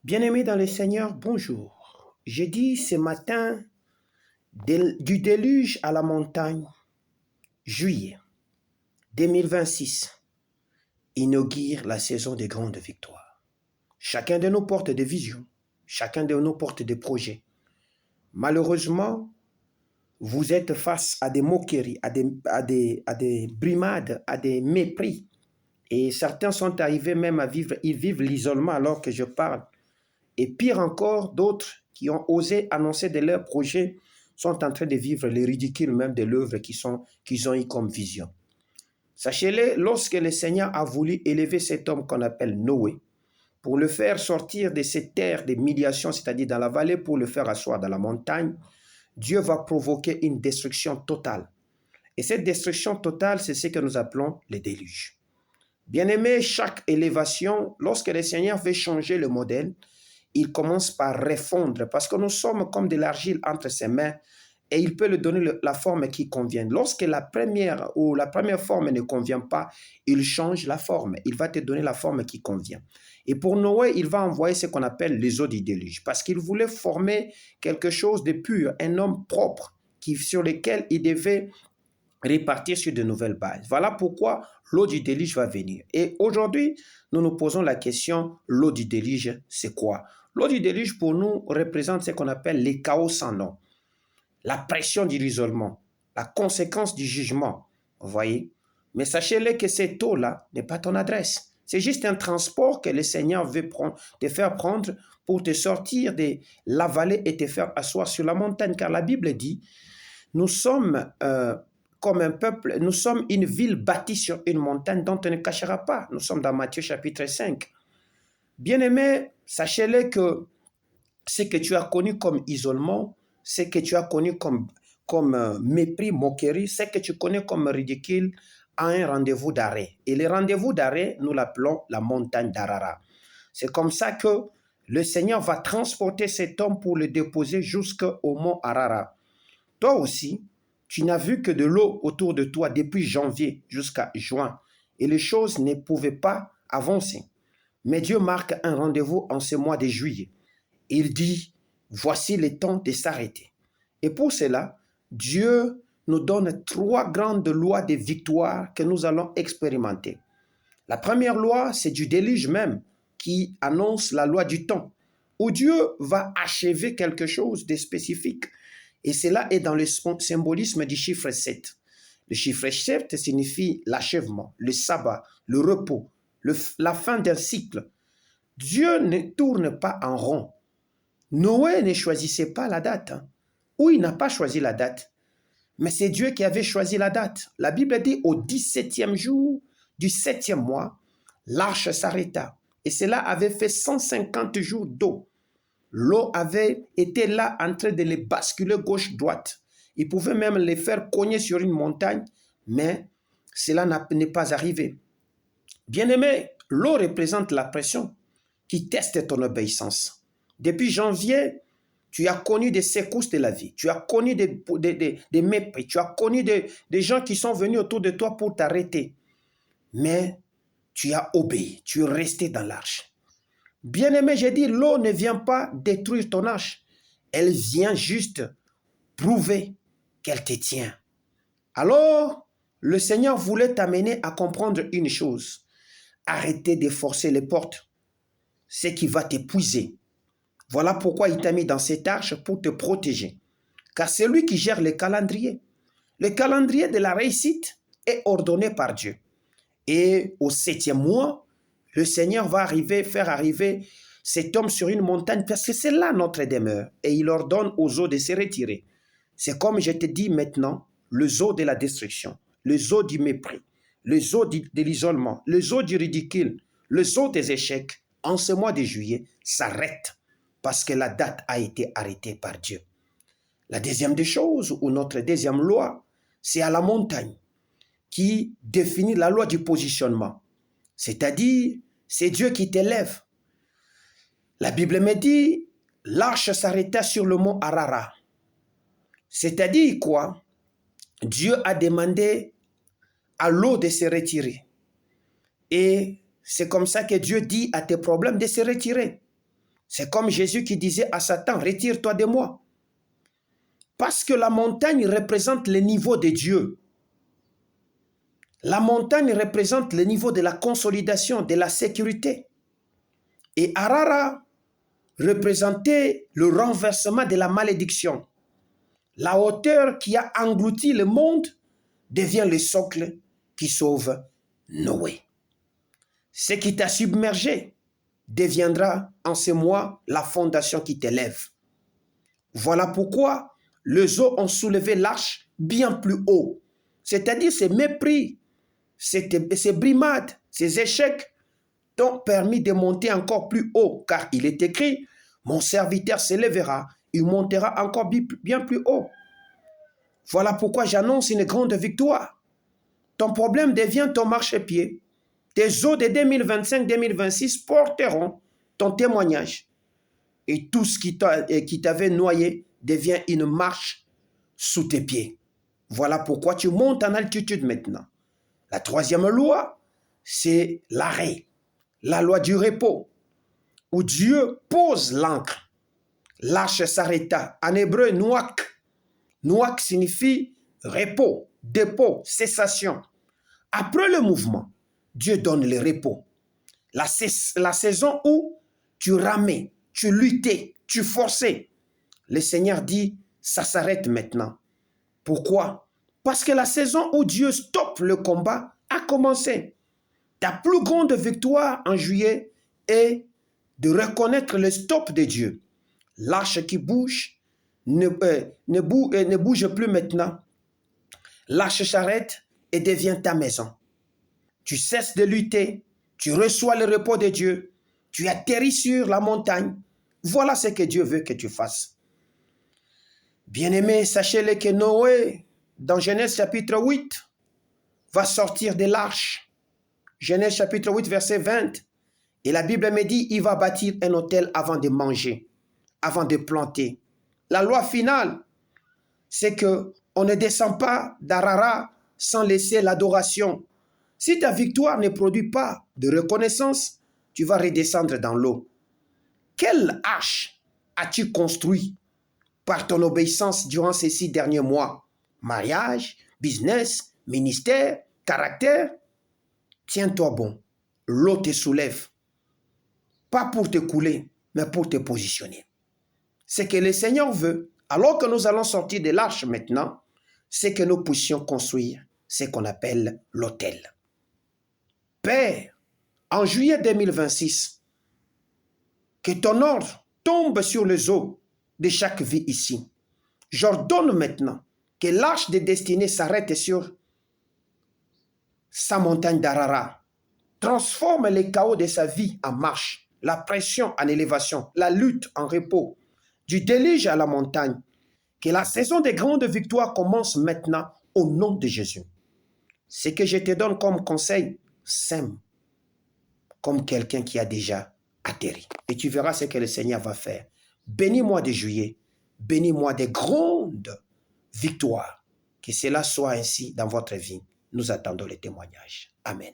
Bien-aimés dans le Seigneur, bonjour. J'ai dit ce matin du déluge à la montagne, juillet 2026, inaugure la saison des grandes victoires. Chacun de nous porte des visions, chacun de nous porte des projets. Malheureusement, vous êtes face à des moqueries, à des brimades, à des mépris. Et certains sont arrivés même à vivre, ils vivent l'isolement alors que je parle. Et pire encore, d'autres qui ont osé annoncer de leurs projets sont en train de vivre les ridicules même de l'œuvre qu'ils ont eu comme vision. Sachez-le, lorsque le Seigneur a voulu élever cet homme qu'on appelle Noé, pour le faire sortir de cette terre de médiation, c'est-à-dire dans la vallée, pour le faire asseoir dans la montagne, Dieu va provoquer une destruction totale. Et cette destruction totale, c'est ce que nous appelons le déluge. Bien-aimé, chaque élévation, lorsque le Seigneur veut changer le modèle, il commence par refondre parce que nous sommes comme de l'argile entre ses mains et il peut lui donner la forme qui convient. Lorsque la première forme ne convient pas, il change la forme. Il va te donner la forme qui convient. Et pour Noé, il va envoyer ce qu'on appelle les eaux du déluge parce qu'il voulait former quelque chose de pur, un homme propre sur lequel il devait répartir sur de nouvelles bases. Voilà pourquoi l'eau du déluge va venir. Et aujourd'hui, nous nous posons la question, l'eau du déluge, c'est quoi? L'eau du déluge, pour nous, représente ce qu'on appelle les chaos sans nom, la pression de l'isolement, la conséquence du jugement. Vous voyez? Mais sachez-le que cette eau-là n'est pas ton adresse. C'est juste un transport que le Seigneur veut te faire prendre pour te sortir de la vallée et te faire asseoir sur la montagne. Car la Bible dit, nous sommes comme un peuple, nous sommes une ville bâtie sur une montagne dont on ne cachera pas. Nous sommes dans Matthieu chapitre 5. Bien-aimé, sachez-le que ce que tu as connu comme isolement, ce que tu as connu comme mépris, moquerie, ce que tu connais comme ridicule, a un rendez-vous d'arrêt. Et le rendez-vous d'arrêt, nous l'appelons la montagne d'Arara. C'est comme ça que le Seigneur va transporter cet homme pour le déposer jusqu'au mont Arara. Toi aussi, tu n'as vu que de l'eau autour de toi depuis janvier jusqu'à juin et les choses ne pouvaient pas avancer. Mais Dieu marque un rendez-vous en ce mois de juillet. Il dit, voici le temps de s'arrêter. Et pour cela, Dieu nous donne 3 grandes lois de victoire que nous allons expérimenter. La première loi, c'est du déluge même, qui annonce la loi du temps, où Dieu va achever quelque chose de spécifique. Et cela est dans le symbolisme du chiffre 7. Le chiffre 7 signifie l'achèvement, le sabbat, le repos, la fin d'un cycle. Dieu ne tourne pas en rond. Noé ne choisissait pas la date, ou il n'a pas choisi la date. Mais c'est Dieu qui avait choisi la date. La Bible dit au 17e jour du 7e mois, l'arche s'arrêta. Et cela avait fait 150 jours d'eau. L'eau avait été là en train de les basculer gauche-droite. Il pouvait même les faire cogner sur une montagne, mais cela n'est pas arrivé. Bien-aimé, l'eau représente la pression qui teste ton obéissance. Depuis janvier, tu as connu des secousses de la vie, tu as connu des mépris, tu as connu des gens qui sont venus autour de toi pour t'arrêter. Mais tu as obéi, tu es resté dans l'arche. Bien-aimé, j'ai dit, l'eau ne vient pas détruire ton arche. Elle vient juste prouver qu'elle te tient. Alors, le Seigneur voulait t'amener à comprendre une chose. Arrêtez de forcer les portes, ce qui va t'épuiser. Voilà pourquoi il t'a mis dans cette arche pour te protéger. Car c'est lui qui gère le calendrier. Le calendrier de la réussite est ordonné par Dieu. Et au 7e mois, le Seigneur va faire arriver cet homme sur une montagne parce que c'est là notre demeure. Et il ordonne aux eaux de se retirer. C'est comme je te dis maintenant, les eaux de la destruction, les eaux du mépris, les eaux de l'isolement, les eaux du ridicule, les eaux des échecs, en ce mois de juillet, s'arrêtent parce que la date a été arrêtée par Dieu. La deuxième des choses, ou notre deuxième loi, c'est à la montagne qui définit la loi du positionnement. C'est-à-dire, c'est Dieu qui t'élève. La Bible me dit, l'arche s'arrêta sur le mont Arara. C'est-à-dire quoi? Dieu a demandé à l'eau de se retirer. Et c'est comme ça que Dieu dit à tes problèmes de se retirer. C'est comme Jésus qui disait à Satan, retire-toi de moi. Parce que la montagne représente le niveau de Dieu. La montagne représente le niveau de la consolidation, de la sécurité. Et Ararat représentait le renversement de la malédiction. La hauteur qui a englouti le monde devient le socle qui sauve Noé. Ce qui t'a submergé deviendra en ce mois la fondation qui t'élève. Voilà pourquoi les eaux ont soulevé l'arche bien plus haut. C'est-à-dire ces mépris, ces brimades, ces échecs t'ont permis de monter encore plus haut. Car il est écrit, mon serviteur s'élèvera, il montera encore bien plus haut. Voilà pourquoi j'annonce une grande victoire. Ton problème devient ton marchepied. Tes eaux de 2025-2026 porteront ton témoignage. Et tout ce qui t'avait noyé devient une marche sous tes pieds. Voilà pourquoi tu montes en altitude maintenant. La troisième loi, c'est l'arrêt. La loi du repos, où Dieu pose l'ancre. L'arche s'arrêta. En hébreu, nouak. Nouak signifie repos, dépôt, cessation. Après le mouvement, Dieu donne le repos. La saison où tu ramais, tu luttais, tu forçais. Le Seigneur dit, ça s'arrête maintenant. Pourquoi? Parce que la saison où Dieu stoppe le combat a commencé. Ta plus grande victoire en juillet est de reconnaître le stop de Dieu. L'arche qui bouge ne bouge plus maintenant. L'arche s'arrête et devient ta maison. Tu cesses de lutter, tu reçois le repos de Dieu, tu atterris sur la montagne. Voilà ce que Dieu veut que tu fasses. Bien-aimés, sachez-le que Noé, dans Genèse chapitre 8, va sortir de l'arche. Genèse chapitre 8, verset 20. Et la Bible me dit, il va bâtir un autel avant de manger, avant de planter. La loi finale, c'est qu'on ne descend pas d'Ararat sans laisser l'adoration. Si ta victoire ne produit pas de reconnaissance, tu vas redescendre dans l'eau. Quelle arche as-tu construit par ton obéissance durant ces 6 derniers mois? Mariage, business, ministère, caractère? Tiens-toi bon. L'eau te soulève. Pas pour te couler, mais pour te positionner. Ce que le Seigneur veut, alors que nous allons sortir de l'arche maintenant, c'est que nous puissions construire ce qu'on appelle l'autel. Père, en juillet 2026, que ton ordre tombe sur les eaux de chaque vie ici. J'ordonne maintenant que l'arche de destinée s'arrête sur sa montagne d'Ararat. Transforme les chaos de sa vie en marche, la pression en élévation, la lutte en repos, du déluge à la montagne. Que la saison des grandes victoires commence maintenant au nom de Jésus. Ce que je te donne comme conseil, sème comme quelqu'un qui a déjà atterri. Et tu verras ce que le Seigneur va faire. Bénis-moi de juillet, bénis-moi des grandes victoires. Que cela soit ainsi dans votre vie. Nous attendons les témoignages. Amen.